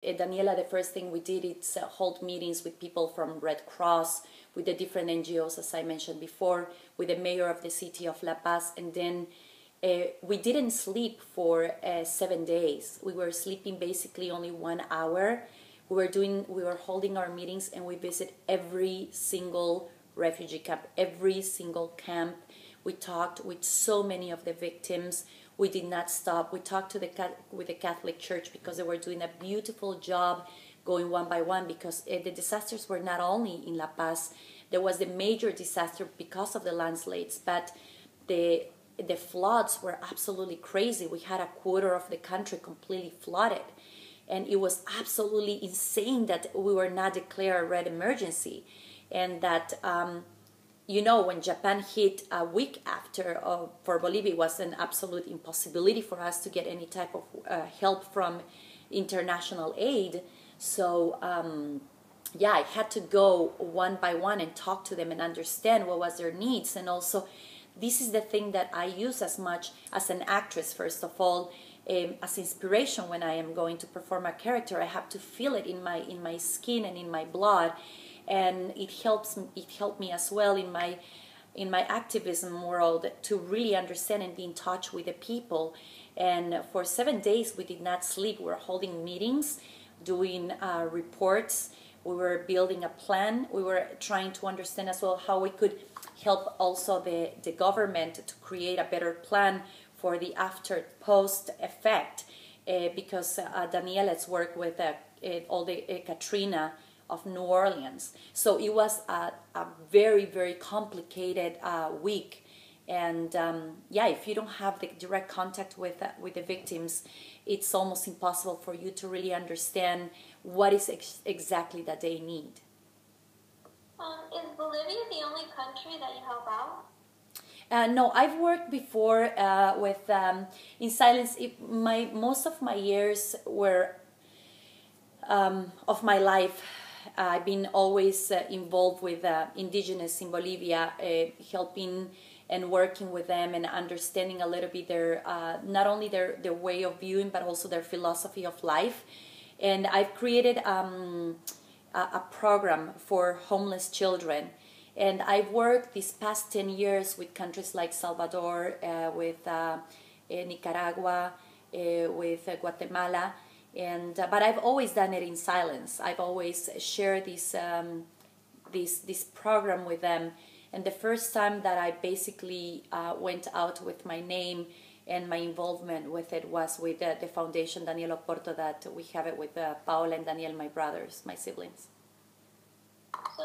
Daniela, the first thing we did is hold meetings with people from Red Cross, with the different NGOs, as I mentioned before, with the mayor of the city of La Paz, and then we didn't sleep for 7 days. We were sleeping basically only 1 hour. We were holding our meetings, and we visit every single refugee camp, every single camp. We talked with so many of the victims. We did not stop. We talked with the Catholic Church because they were doing a beautiful job going one by one, because the disasters were not only in La Paz. There was the major disaster because of the landslides, but the floods were absolutely crazy. We had a quarter of the country completely flooded, and it was absolutely insane that we were not declared a red emergency, and that when Japan hit a week after, for Bolivia, it was an absolute impossibility for us to get any type of help from international aid. So I had to go one by one and talk to them and understand what was their needs. And also, this is the thing that I use as much as an actress, first of all, as inspiration. When I am going to perform a character, I have to feel it in my skin and in my blood. And it helped me as well in my activism world to really understand and be in touch with the people. And for 7 days we did not sleep. We were holding meetings, doing reports. We were building a plan. We were trying to understand as well how we could help also the government to create a better plan for the post effect, because Daniela's worked with all the Katrina of New Orleans. So it was a very, very complicated week. And if you don't have the direct contact with the victims, it's almost impossible for you to really understand what is exactly that they need. Is Bolivia the only country that you help out? No, I've worked before with in silence. Most of my years were of my life. I've been always involved with indigenous in Bolivia, helping and working with them and understanding a little bit their not only their way of viewing, but also their philosophy of life. And I've created a program for homeless children. And I've worked these past 10 years with countries like Salvador, with Nicaragua, with Guatemala. But I've always done it in silence. I've always shared this program with them. And the first time that I basically went out with my name and my involvement with it was with the foundation Daniel Oporto, that we have it with Paola and Daniel, my brothers, my siblings. So,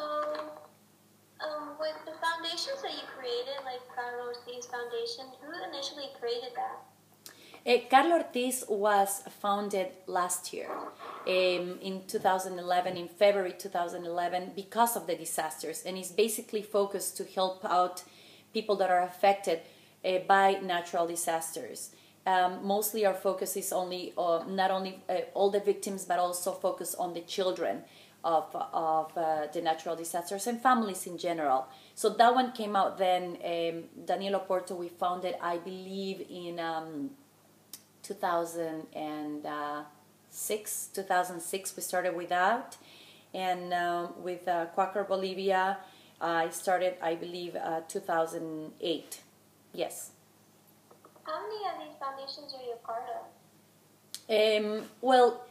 with the foundations that you created, like Carla Ortiz Foundation, who initially created that? Carla Ortiz was founded last year, in 2011, in February 2011, because of the disasters, and it's basically focused to help out people that are affected by natural disasters. Mostly our focus is only not only all the victims, but also focus on the children of the natural disasters and families in general. So that one came out then. Daniel Oporto, we founded, I believe, in 2006 we started with that, and with Quaker Bolivia I started, I believe, 2008. Yes. How many of these foundations are you a part of? Well,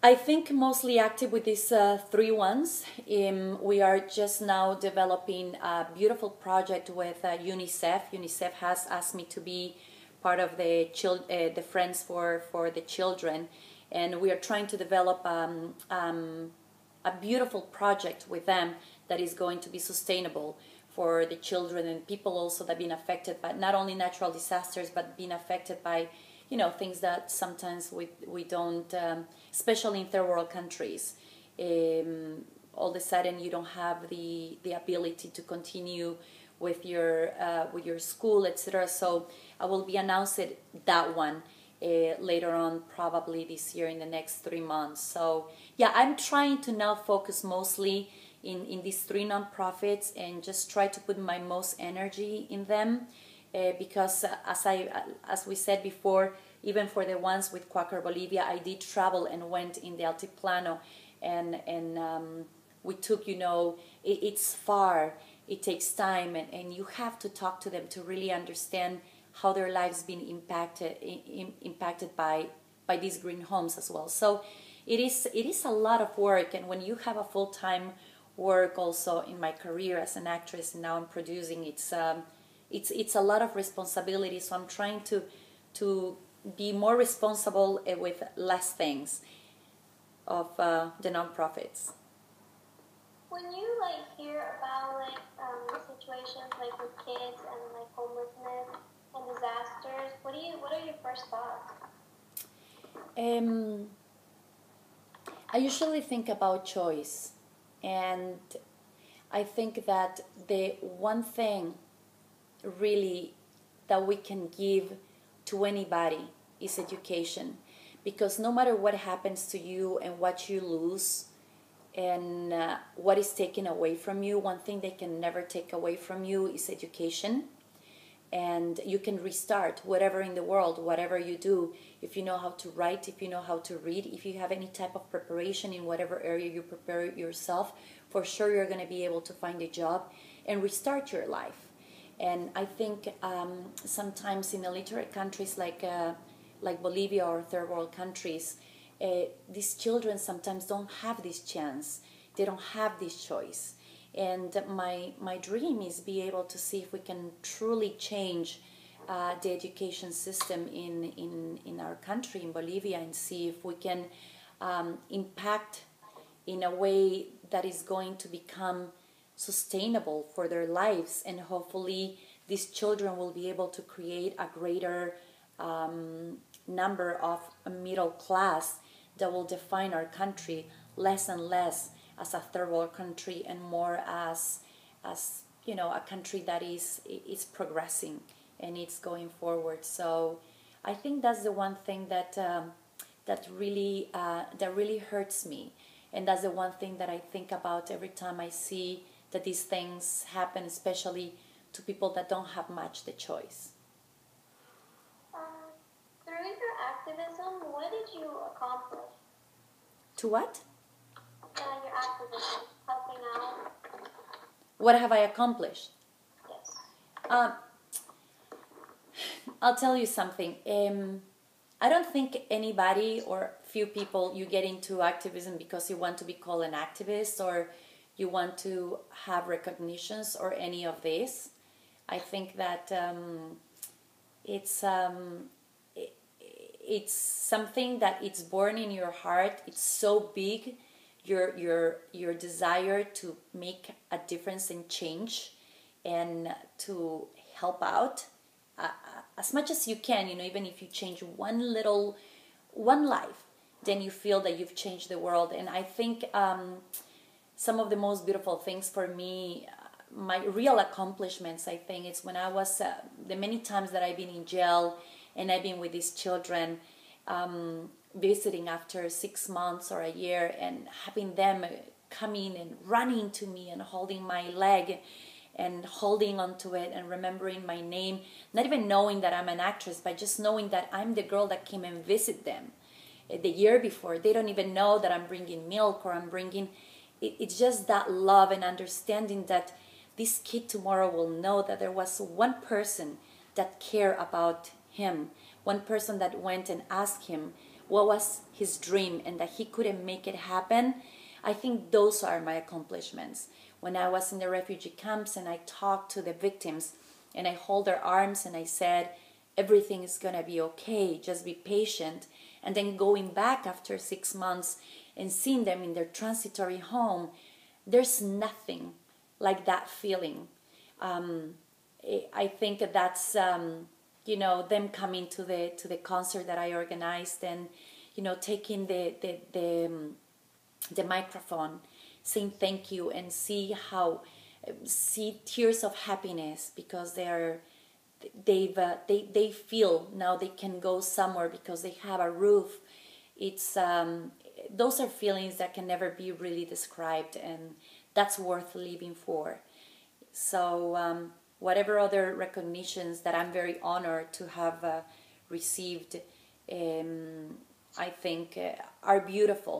I think mostly active with these three ones. We are just now developing a beautiful project with UNICEF. UNICEF has asked me to be part of the Friends for the Children, and we are trying to develop a beautiful project with them that is going to be sustainable for the children and people also that have been affected by not only natural disasters, but being affected by things that sometimes we don't, especially in third world countries. All of a sudden you don't have the ability to continue with your school, etc. So I will be announcing that one later on, probably this year, in the next 3 months. So yeah, I'm trying to now focus mostly in these three nonprofits and just try to put my most energy in them, because as we said before, even for the ones with Quaker Bolivia, I did travel and went in the Altiplano, and we took, it's far, it takes time, and you have to talk to them to really understand how their lives been impacted by these green homes as well. So it is a lot of work, and when you have a full-time work also in my career as an actress, and now I'm producing, it's a lot of responsibility. So I'm trying to be more responsible with less things of the nonprofits. When you hear about situations with kids and homelessness and disasters, what are your first thoughts? I usually think about choice, and I think that the one thing really that we can give to anybody is education, because no matter what happens to you and what you lose and what is taken away from you, one thing they can never take away from you is education. And you can restart whatever in the world, whatever you do, if you know how to write, if you know how to read, if you have any type of preparation in whatever area you prepare yourself, for sure you're going to be able to find a job and restart your life. And I think sometimes in illiterate countries like Bolivia or third world countries, these children sometimes don't have this chance. They don't have this choice. And my dream is be able to see if we can truly change the education system in our country, in Bolivia, and see if we can impact in a way that is going to become sustainable for their lives, and hopefully these children will be able to create a greater number of a middle class that will define our country less and less as a third world country and more as a country that is progressing and it's going forward. So I think that's the one thing that really hurts me, and that's the one thing that I think about every time I see that these things happen, especially to people that don't have much the choice. Through your activism, what did you accomplish? To what? Your activism, helping out. What have I accomplished? Yes. I'll tell you something. I don't think anybody or few people, you get into activism because you want to be called an activist or you want to have recognitions or any of this. I think that it's something that it's born in your heart. It's so big, your desire to make a difference and change and to help out as much as you can, even if you change one life, then you feel that you've changed the world. And I think some of the most beautiful things for me, my real accomplishments, I think, it's when I was, the many times that I've been in jail and I've been with these children, visiting after 6 months or a year and having them come in and running to me and holding my leg and holding onto it and remembering my name, not even knowing that I'm an actress, but just knowing that I'm the girl that came and visit them the year before. They don't even know that I'm bringing milk or I'm bringing... It's just that love and understanding that this kid tomorrow will know that there was one person that cared about him, one person that went and asked him what was his dream and that he couldn't make it happen. I think those are my accomplishments. When I was in the refugee camps and I talked to the victims and I hold their arms and I said, everything is going to be okay, just be patient. And then going back after 6 months and seeing them in their transitory home, there's nothing like that feeling. I think that's, them coming to the concert that I organized and, taking the microphone, saying thank you and see tears of happiness because they feel now they can go somewhere because they have a roof. It's those are feelings that can never be really described, and that's worth living for. So whatever other recognitions that I'm very honored to have received, I think are beautiful.